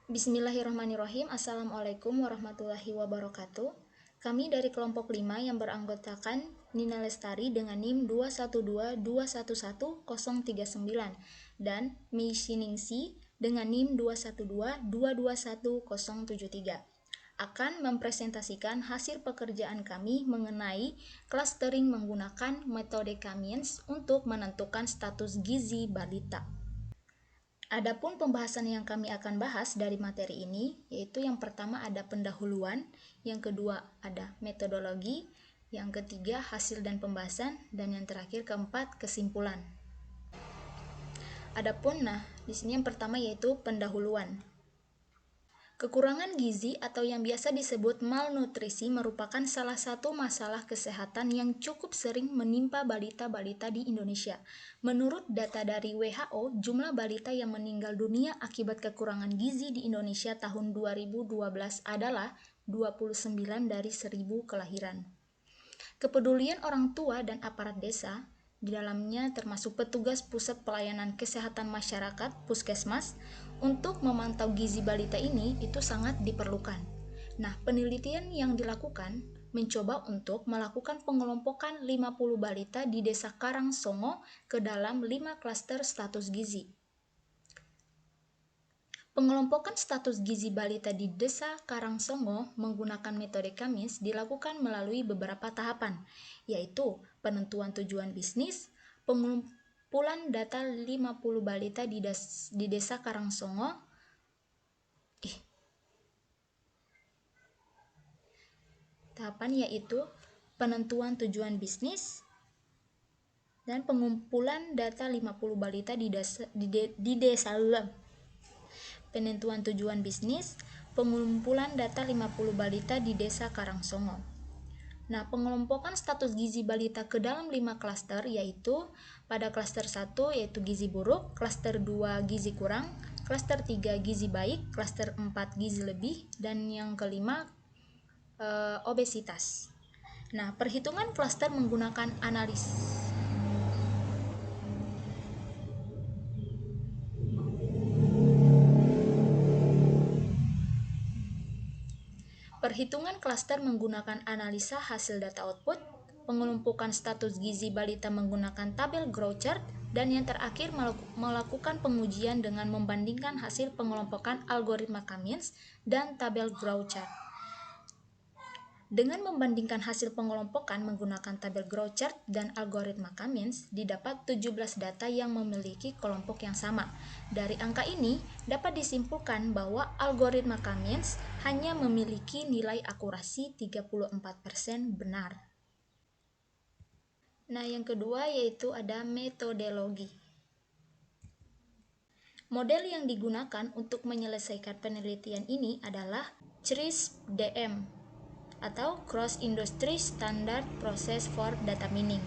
Bismillahirrahmanirrahim. Assalamualaikum warahmatullahi wabarakatuh. Kami dari kelompok 5 yang beranggotakan Nina Lestari dengan NIM 212211039 dan Mei Shiningsi dengan NIM 212221073 akan mempresentasikan hasil pekerjaan kami mengenai clustering menggunakan metode Kamiens untuk menentukan status gizi balita. Adapun pembahasan yang kami akan bahas dari materi ini, yaitu yang pertama ada pendahuluan, yang kedua ada metodologi, yang ketiga hasil dan pembahasan, dan yang terakhir keempat kesimpulan. Di sini yang pertama yaitu pendahuluan. Kekurangan gizi atau yang biasa disebut malnutrisi merupakan salah satu masalah kesehatan yang cukup sering menimpa balita-balita di Indonesia. Menurut data dari WHO, jumlah balita yang meninggal dunia akibat kekurangan gizi di Indonesia tahun 2012 adalah 29 dari 1000 kelahiran. Kepedulian orang tua dan aparat desa, di dalamnya termasuk petugas Pusat Pelayanan Kesehatan Masyarakat (Puskesmas), untuk memantau gizi balita ini itu sangat diperlukan. Nah, penelitian yang dilakukan mencoba untuk melakukan pengelompokan 50 balita di Desa Karangsongo ke dalam 5 klaster status gizi. Pengelompokan status gizi balita di Desa Karangsongo menggunakan metode Kamiens dilakukan melalui beberapa tahapan, yaitu penentuan tujuan bisnis, pengumpulan data 50 balita di Desa Karangsongo, tahapan yaitu penentuan tujuan bisnis dan pengumpulan data 50 balita di desa penentuan tujuan bisnis, pengumpulan data 50 balita di Desa Karangsongo. Nah, pengelompokan status gizi balita ke dalam 5 klaster yaitu pada klaster 1 yaitu gizi buruk, klaster 2 gizi kurang, klaster 3 gizi baik, klaster 4 gizi lebih, dan yang kelima obesitas. Nah, perhitungan klaster menggunakan Perhitungan klaster menggunakan analisa hasil data output, pengelompokan status gizi balita menggunakan tabel grow chart, dan yang terakhir melakukan pengujian dengan membandingkan hasil pengelompokan algoritma Kamiens dan tabel grow chart. Dengan membandingkan hasil pengelompokan menggunakan tabel grow chart dan algoritma Kamiens, didapat 17 data yang memiliki kelompok yang sama. Dari angka ini, dapat disimpulkan bahwa algoritma Kamiens hanya memiliki nilai akurasi 34% benar. Nah, yang kedua yaitu ada metodologi. Model yang digunakan untuk menyelesaikan penelitian ini adalah CRISP-DM atau Cross Industry Standard Process for Data Mining.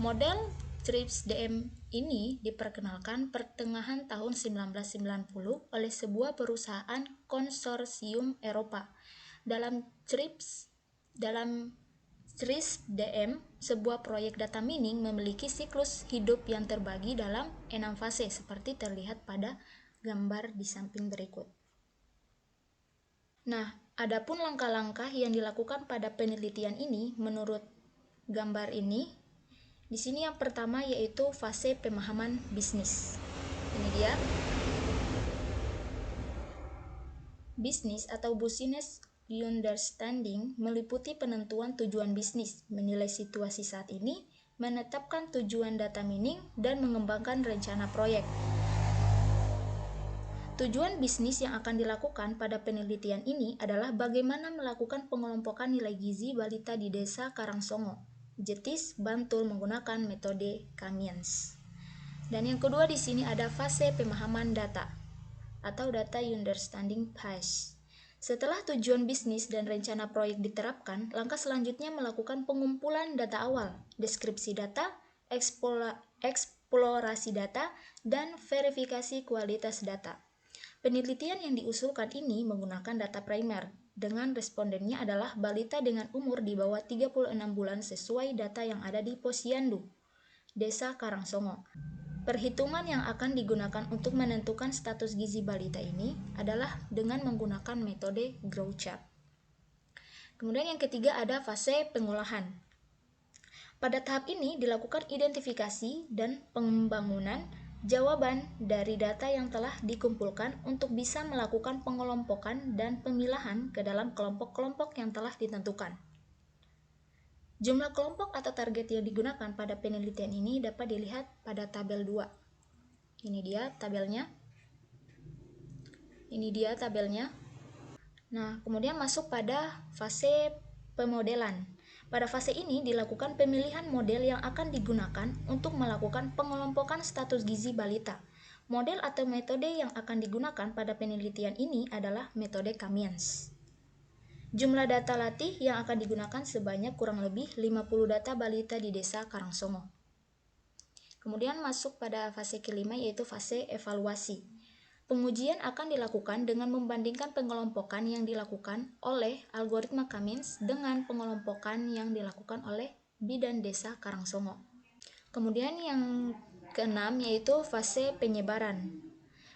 Model CRISP-DM ini diperkenalkan pertengahan tahun 1990 oleh sebuah perusahaan konsorsium Eropa. Dalam CRISP-DM, sebuah proyek data mining memiliki siklus hidup yang terbagi dalam 6 fase seperti terlihat pada gambar di samping berikut. Nah, adapun langkah-langkah yang dilakukan pada penelitian ini menurut gambar ini, di sini yang pertama yaitu fase pemahaman bisnis. Ini dia. Bisnis atau business understanding meliputi penentuan tujuan bisnis, menilai situasi saat ini, menetapkan tujuan data mining, dan mengembangkan rencana proyek. Tujuan bisnis yang akan dilakukan pada penelitian ini adalah bagaimana melakukan pengelompokan nilai gizi balita di Desa Karangsongo, Jetis, Bantul menggunakan metode Kamiens. Dan yang kedua di sini ada fase pemahaman data atau data understanding phase. Setelah tujuan bisnis dan rencana proyek diterapkan, langkah selanjutnya melakukan pengumpulan data awal, deskripsi data, eksplorasi data, dan verifikasi kualitas data. Penelitian yang diusulkan ini menggunakan data primer, dengan respondennya adalah balita dengan umur di bawah 36 bulan sesuai data yang ada di Posyandu, Desa Karangsongo. Perhitungan yang akan digunakan untuk menentukan status gizi balita ini adalah dengan menggunakan metode Grow Chart. Kemudian yang ketiga ada fase pengolahan. Pada tahap ini dilakukan identifikasi dan pembangunan jawaban dari data yang telah dikumpulkan untuk bisa melakukan pengelompokan dan pemilahan ke dalam kelompok-kelompok yang telah ditentukan. Jumlah kelompok atau target yang digunakan pada penelitian ini dapat dilihat pada tabel 2. Ini dia tabelnya. Nah, kemudian masuk pada fase pemodelan. Pada fase ini dilakukan pemilihan model yang akan digunakan untuk melakukan pengelompokan status gizi balita. Model atau metode yang akan digunakan pada penelitian ini adalah metode Kamiens. Jumlah data latih yang akan digunakan sebanyak kurang lebih 50 data balita di desa Karangsongo. Kemudian masuk pada fase kelima yaitu fase evaluasi. Pengujian akan dilakukan dengan membandingkan pengelompokan yang dilakukan oleh algoritma Kamiens dengan pengelompokan yang dilakukan oleh Bidan Desa Karangsongo. Kemudian yang keenam yaitu fase penyebaran.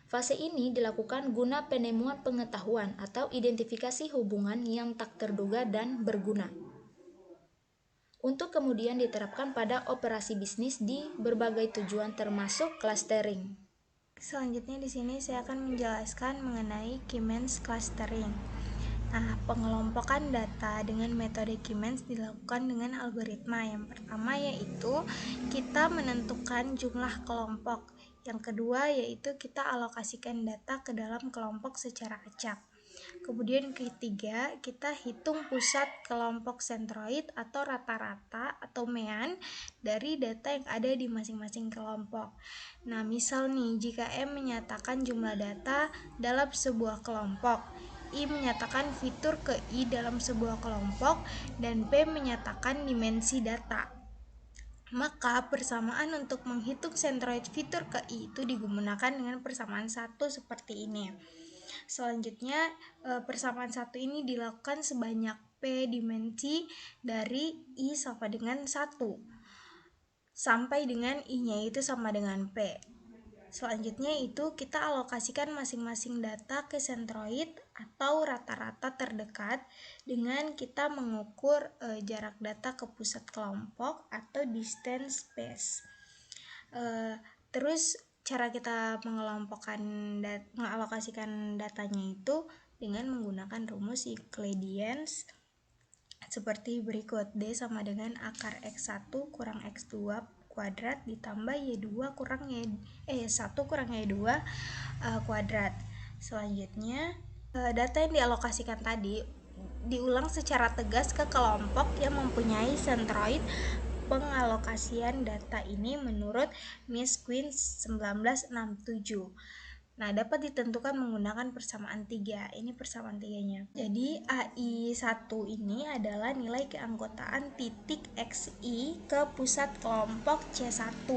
Fase ini dilakukan guna penemuan pengetahuan atau identifikasi hubungan yang tak terduga dan berguna, untuk kemudian diterapkan pada operasi bisnis di berbagai tujuan termasuk clustering. Selanjutnya di sini saya akan menjelaskan mengenai Kamiens clustering. Nah, pengelompokan data dengan metode Kamiens dilakukan dengan algoritma. Yang pertama yaitu kita menentukan jumlah kelompok. Yang kedua yaitu kita alokasikan data ke dalam kelompok secara acak. Kemudian ketiga, kita hitung pusat kelompok sentroid atau rata-rata atau mean dari data yang ada di masing-masing kelompok. Nah, misal nih, jika M menyatakan jumlah data dalam sebuah kelompok, I menyatakan fitur ke I dalam sebuah kelompok, dan P menyatakan dimensi data. Maka persamaan untuk menghitung sentroid fitur ke I itu digunakan dengan persamaan 1 seperti ini. Selanjutnya persamaan 1 ini dilakukan sebanyak P dimensi dari I sama dengan 1 sampai dengan I-nya itu sama dengan P. Selanjutnya itu kita alokasikan masing-masing data ke sentroid atau rata-rata terdekat dengan kita mengukur jarak data ke pusat kelompok atau distance space. Terus cara kita mengalokasikan datanya itu dengan menggunakan rumus Euclidean seperti berikut. D sama dengan akar X1 kurang X2 kuadrat ditambah Y2 kurang Y1 kurang Y2 kuadrat. Selanjutnya data yang dialokasikan tadi diulang secara tegas ke kelompok yang mempunyai sentroid. Pengalokasian data ini menurut Miss Quinn 1967. Nah, dapat ditentukan menggunakan persamaan 3. Ini persamaan 3-nya. Jadi AI1 ini adalah nilai keanggotaan titik XI ke pusat kelompok C1.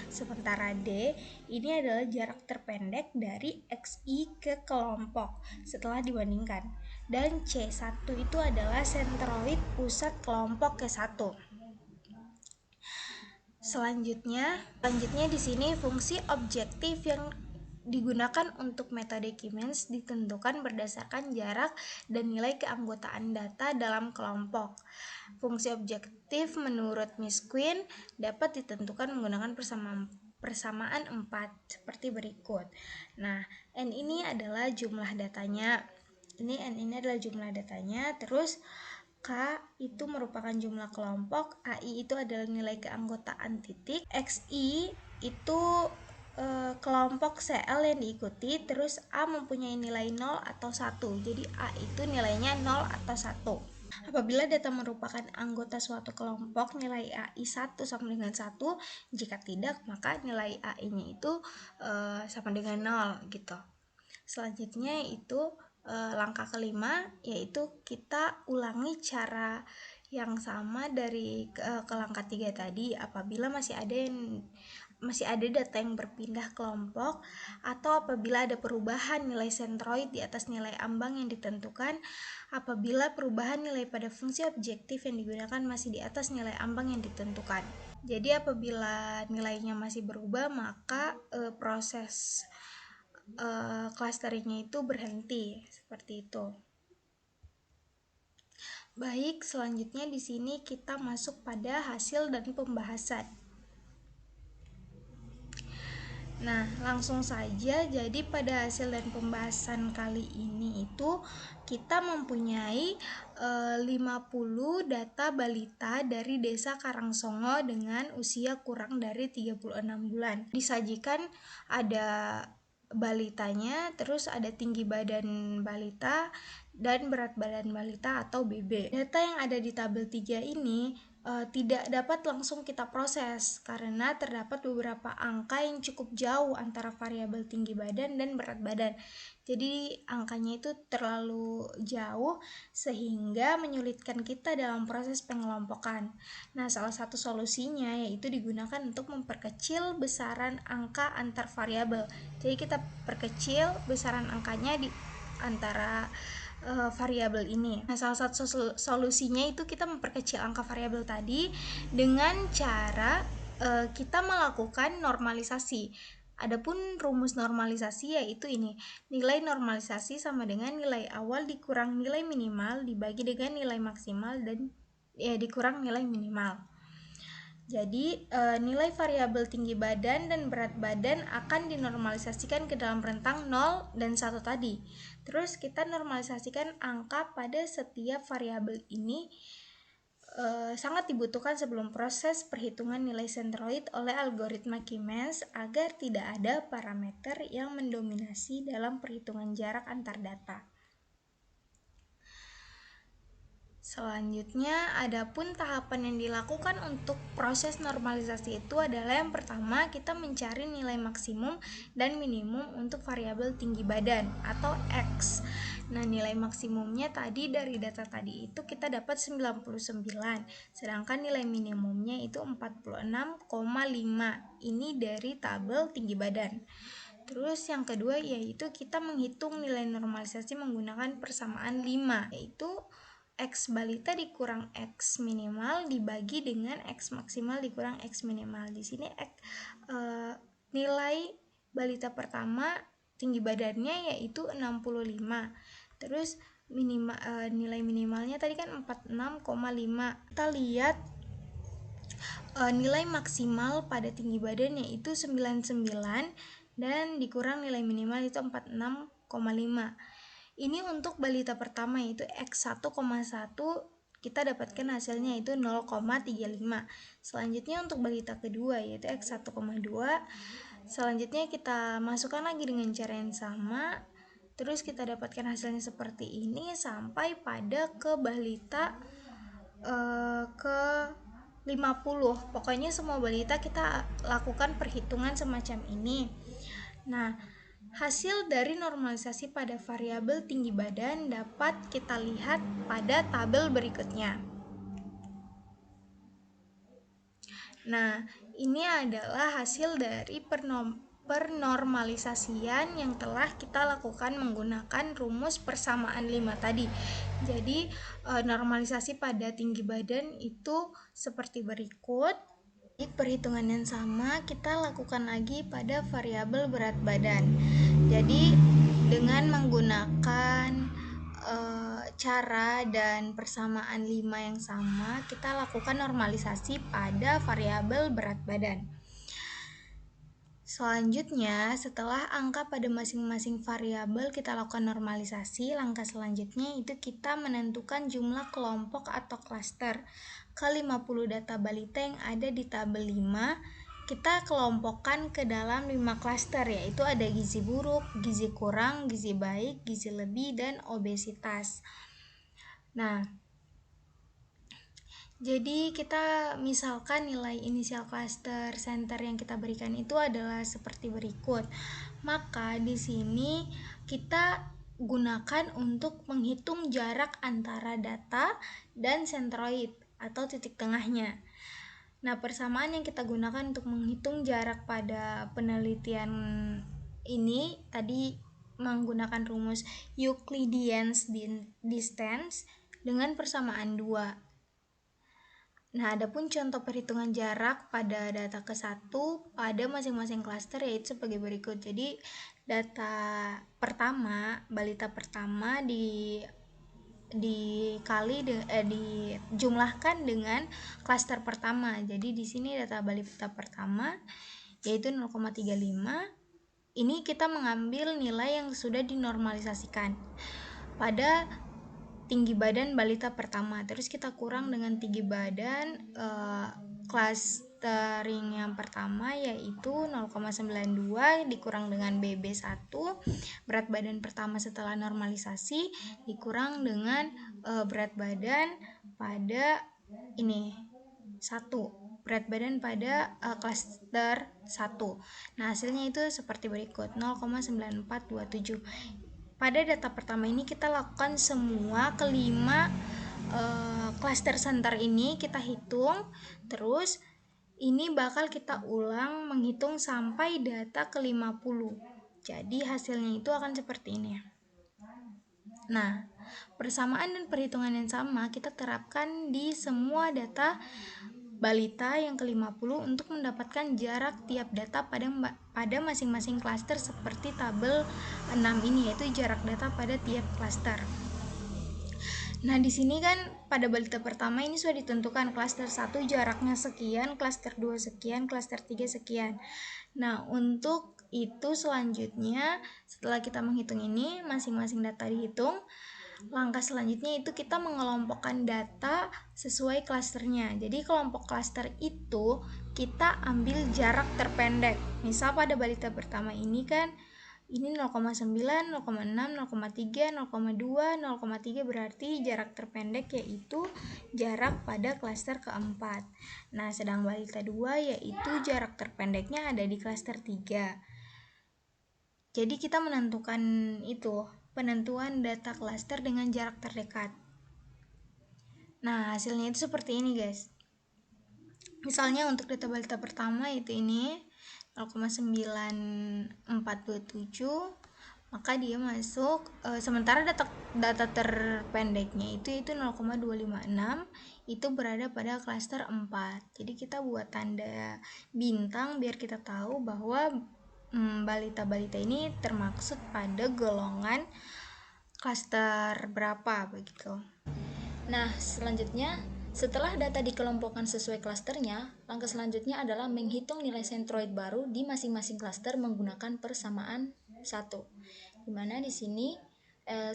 Sementara D ini adalah jarak terpendek dari XI ke kelompok setelah dibandingkan. Dan C1 itu adalah sentroid pusat kelompok K1. Selanjutnya di sini fungsi objektif yang digunakan untuk metode Kamiens ditentukan berdasarkan jarak dan nilai keanggotaan data dalam kelompok. Fungsi objektif menurut Miss Quinn dapat ditentukan menggunakan persamaan 4 seperti berikut. Nah, N ini adalah jumlah datanya. N ini adalah jumlah datanya, terus K itu merupakan jumlah kelompok, AI itu adalah nilai keanggotaan titik, XI itu kelompok CL yang diikuti, terus A mempunyai nilai 0 atau 1. Jadi A itu nilainya 0 atau 1. Apabila data merupakan anggota suatu kelompok, nilai AI 1 sama dengan 1. Jika tidak, maka nilai AI-nya itu sama dengan 0 gitu. Selanjutnya itu langkah kelima, yaitu kita ulangi cara yang sama dari ke langkah 3 tadi. Apabila masih ada yang masih ada data yang berpindah kelompok, atau apabila ada perubahan nilai sentroid di atas nilai ambang yang ditentukan, apabila perubahan nilai pada fungsi objektif yang digunakan masih di atas nilai ambang yang ditentukan. Jadi apabila nilainya masih berubah, maka proses clusteringnya itu berhenti, seperti itu. Baik, selanjutnya di sini kita masuk pada hasil dan pembahasan. Nah, langsung saja. Jadi pada hasil dan pembahasan kali ini itu kita mempunyai 50 data balita dari Desa Karangsongo dengan usia kurang dari 36 bulan. Disajikan ada balitanya, terus ada tinggi badan balita dan berat badan balita atau BB. Data yang ada di tabel 3 ini tidak dapat langsung kita proses karena terdapat beberapa angka yang cukup jauh antara variabel tinggi badan dan berat badan. Jadi angkanya itu terlalu jauh sehingga menyulitkan kita dalam proses pengelompokan. Nah, salah satu solusinya yaitu digunakan untuk memperkecil besaran angka antar variabel. Jadi kita perkecil besaran angkanya di antara variabel ini. Nah, salah satu solusinya itu kita memperkecil angka variabel tadi dengan cara kita melakukan normalisasi. Adapun rumus normalisasi yaitu ini, nilai normalisasi sama dengan nilai awal dikurang nilai minimal dibagi dengan nilai maksimal dan dikurang nilai minimal. Jadi nilai variabel tinggi badan dan berat badan akan dinormalisasikan ke dalam rentang 0 dan 1 tadi. Terus kita normalisasikan angka pada setiap variabel ini sangat dibutuhkan sebelum proses perhitungan nilai sentroid oleh algoritma Keymesh agar tidak ada parameter yang mendominasi dalam perhitungan jarak antar data. Selanjutnya, adapun tahapan yang dilakukan untuk proses normalisasi itu adalah yang pertama kita mencari nilai maksimum dan minimum untuk variabel tinggi badan atau X. Nah, nilai maksimumnya tadi dari data tadi itu kita dapat 99, sedangkan nilai minimumnya itu 46,5. Ini dari tabel tinggi badan. Terus yang kedua yaitu kita menghitung nilai normalisasi menggunakan persamaan 5, yaitu X balita dikurang X minimal dibagi dengan X maksimal dikurang X minimal. Di sini nilai balita pertama tinggi badannya yaitu 65. Terus nilai minimalnya tadi kan 46,5. Kita lihat nilai maksimal pada tinggi badan yaitu 99 dan dikurang nilai minimal itu 46,5. Ini untuk balita pertama yaitu X1,1, kita dapatkan hasilnya itu 0,35. Selanjutnya untuk balita kedua yaitu X1,2. Selanjutnya kita masukkan lagi dengan cara yang sama. Terus kita dapatkan hasilnya seperti ini sampai pada ke balita ke 50. Pokoknya semua balita kita lakukan perhitungan semacam ini. Nah, hasil dari normalisasi pada variabel tinggi badan dapat kita lihat pada tabel berikutnya. Nah, ini adalah hasil dari pernormalisasian yang telah kita lakukan menggunakan rumus persamaan 5 tadi. Jadi, normalisasi pada tinggi badan itu seperti berikut. Di perhitungan yang sama kita lakukan lagi pada variabel berat badan. Jadi dengan menggunakan cara dan persamaan 5 yang sama, kita lakukan normalisasi pada variabel berat badan. Selanjutnya, setelah angka pada masing-masing variabel kita lakukan normalisasi, langkah selanjutnya itu kita menentukan jumlah kelompok atau klaster ke 50 data balita yang ada di tabel 5. Kita kelompokkan ke dalam 5 klaster, yaitu ada gizi buruk, gizi kurang, gizi baik, gizi lebih, dan obesitas. Nah, jadi kita misalkan nilai inisial klaster center yang kita berikan itu adalah seperti berikut. Maka di sini kita gunakan untuk menghitung jarak antara data dan sentroid atau titik tengahnya. Nah, persamaan yang kita gunakan untuk menghitung jarak pada penelitian ini tadi menggunakan rumus Euclidean distance dengan persamaan 2. Nah, adapun contoh perhitungan jarak pada data ke-1 pada masing-masing klaster yaitu sebagai berikut. Jadi, data pertama, balita pertama dijumlahkan dengan klaster pertama. Jadi di sini data balita pertama yaitu 0,35. Ini kita mengambil nilai yang sudah dinormalisasikan pada tinggi badan balita pertama. Terus kita kurang dengan tinggi badan clustering yang pertama yaitu 0,92 dikurang dengan BB1, berat badan pertama setelah normalisasi dikurang dengan berat badan pada ini 1, berat badan pada klaster 1. Nah, hasilnya itu seperti berikut, 0,9427. Pada data pertama ini kita lakukan semua kelima cluster center ini kita hitung, terus ini bakal kita ulang menghitung sampai data ke-50. Jadi hasilnya itu akan seperti ini. Nah, persamaan dan perhitungan yang sama kita terapkan di semua data balita yang ke-50 untuk mendapatkan jarak tiap data pada masing-masing klaster seperti tabel 6 ini, yaitu jarak data pada tiap klaster. Nah, di sini kan pada balita pertama ini sudah ditentukan klaster 1 jaraknya sekian, klaster 2 sekian, klaster 3 sekian. Nah, untuk itu selanjutnya setelah kita menghitung ini, masing-masing data dihitung, langkah selanjutnya itu kita mengelompokkan data sesuai klasternya. Jadi kelompok klaster itu kita ambil jarak terpendek. Misal pada balita pertama ini kan ini 0,9, 0,6, 0,3, 0,2, 0,3 berarti jarak terpendek yaitu jarak pada klaster keempat. Nah, sedang balita 2 yaitu jarak terpendeknya ada di klaster 3. Jadi kita menentukan itu, penentuan data klaster dengan jarak terdekat. Nah, hasilnya itu seperti ini, guys. Misalnya untuk data balita pertama itu ini 0,9427, maka dia masuk sementara data terpendeknya itu 0,256 itu berada pada klaster 4. Jadi kita buat tanda bintang biar kita tahu bahwa balita-balita ini termaksud pada golongan klaster berapa begitu. Nah, selanjutnya setelah data dikelompokkan sesuai klasternya, langkah selanjutnya adalah menghitung nilai sentroid baru di masing-masing klaster menggunakan persamaan 1. Di mana di sini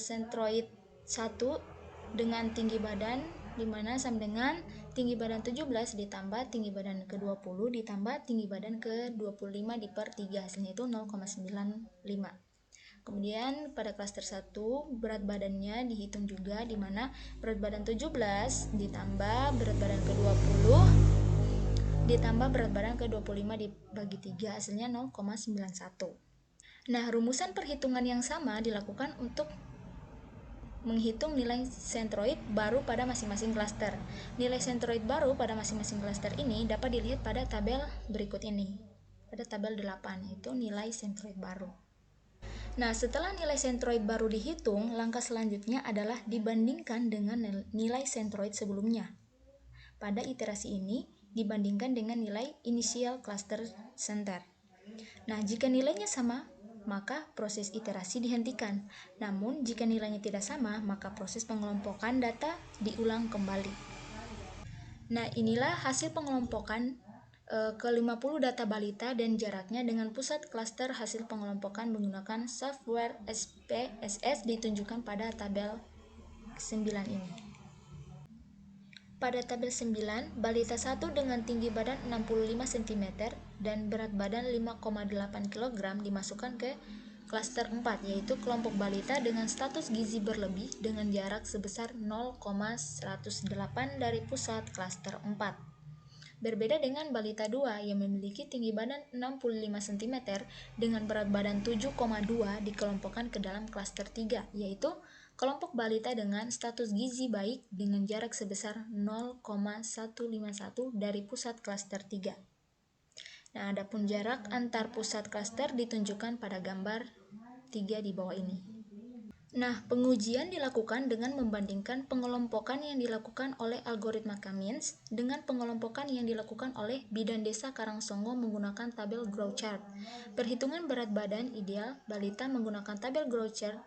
sentroid 1 dengan tinggi badan di mana sama dengan tinggi badan 17 ditambah tinggi badan ke-20 ditambah tinggi badan ke-25 per 3, hasilnya itu 0,95. Kemudian pada klaster 1 berat badannya dihitung juga di mana berat badan 17 ditambah berat badan ke-20 ditambah berat badan ke-25 dibagi 3, hasilnya 0,91. Nah, rumusan perhitungan yang sama dilakukan untuk menghitung nilai sentroid baru pada masing-masing klaster. Nilai sentroid baru pada masing-masing klaster ini dapat dilihat pada tabel berikut ini. Pada tabel 8 itu nilai sentroid baru. Nah, setelah nilai sentroid baru dihitung, langkah selanjutnya adalah dibandingkan dengan nilai sentroid sebelumnya. Pada iterasi ini, dibandingkan dengan nilai initial cluster center. Nah, jika nilainya sama, maka proses iterasi dihentikan. Namun, jika nilainya tidak sama, maka proses pengelompokan data diulang kembali. Nah, inilah hasil pengelompokan ke-50 data balita dan jaraknya dengan pusat klaster hasil pengelompokan menggunakan software SPSS ditunjukkan pada tabel 9 ini. Pada tabel 9, balita 1 dengan tinggi badan 65 cm dan berat badan 5,8 kg dimasukkan ke klaster 4, yaitu kelompok balita dengan status gizi berlebih dengan jarak sebesar 0,108 dari pusat klaster 4. Berbeda dengan balita 2 yang memiliki tinggi badan 65 cm dengan berat badan 7,2 dikelompokkan ke dalam klaster 3, yaitu kelompok balita dengan status gizi baik dengan jarak sebesar 0,151 dari pusat klaster 3. Nah, adapun jarak antar pusat klaster ditunjukkan pada gambar 3 di bawah ini. Nah, pengujian dilakukan dengan membandingkan pengelompokan yang dilakukan oleh algoritma Cummins dengan pengelompokan yang dilakukan oleh Bidan Desa Karangsongo menggunakan tabel growth chart. Perhitungan berat badan ideal balita menggunakan tabel growth chart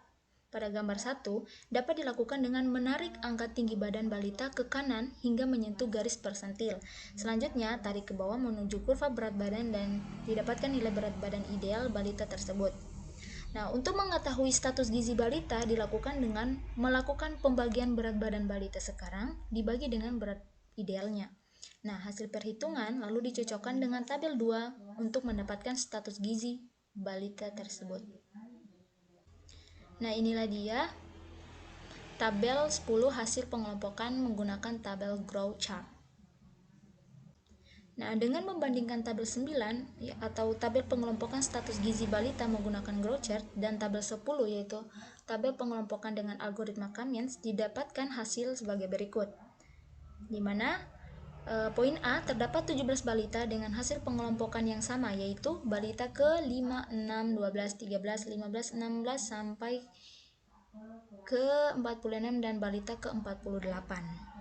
pada gambar 1 dapat dilakukan dengan menarik angka tinggi badan balita ke kanan hingga menyentuh garis persentil. Selanjutnya, tarik ke bawah menuju kurva berat badan dan didapatkan nilai berat badan ideal balita tersebut. Nah, untuk mengetahui status gizi balita dilakukan dengan melakukan pembagian berat badan balita sekarang dibagi dengan berat idealnya. Nah, hasil perhitungan lalu dicocokkan dengan tabel 2 untuk mendapatkan status gizi balita tersebut. Nah, inilah dia tabel 10 hasil pengelompokan menggunakan tabel growth chart. Nah, dengan membandingkan tabel 9 atau tabel pengelompokan status gizi balita menggunakan growth chart dan tabel 10 yaitu tabel pengelompokan dengan algoritma Cummins, didapatkan hasil sebagai berikut. Di mana poin A terdapat 17 balita dengan hasil pengelompokan yang sama, yaitu balita ke 5, 6, 12, 13, 15, 16 sampai ke 46 dan balita ke 48.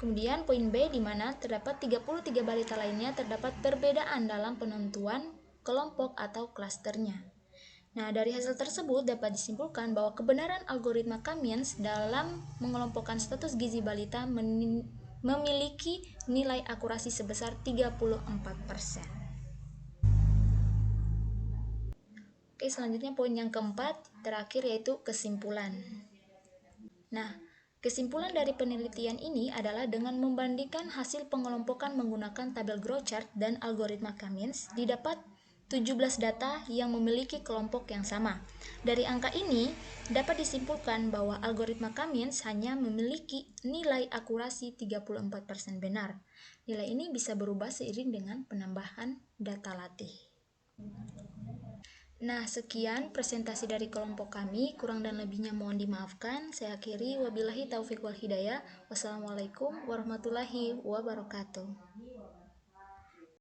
Kemudian poin B di mana terdapat 33 balita lainnya terdapat perbedaan dalam penentuan kelompok atau klasternya. Nah, dari hasil tersebut dapat disimpulkan bahwa kebenaran algoritma Cummins dalam mengelompokkan status gizi balita memiliki nilai akurasi sebesar 34%. Oke, selanjutnya poin yang keempat, terakhir yaitu kesimpulan. Nah, kesimpulan dari penelitian ini adalah dengan membandingkan hasil pengelompokan menggunakan tabel growth chart dan algoritma Cummins, didapat 17 data yang memiliki kelompok yang sama. Dari angka ini, dapat disimpulkan bahwa algoritma Cummins hanya memiliki nilai akurasi 34% benar. Nilai ini bisa berubah seiring dengan penambahan data latih. Nah, sekian presentasi dari kelompok kami. Kurang dan lebihnya mohon dimaafkan. Saya akhiri. Wabillahi taufiq wal hidayah. Wassalamualaikum warahmatullahi wabarakatuh.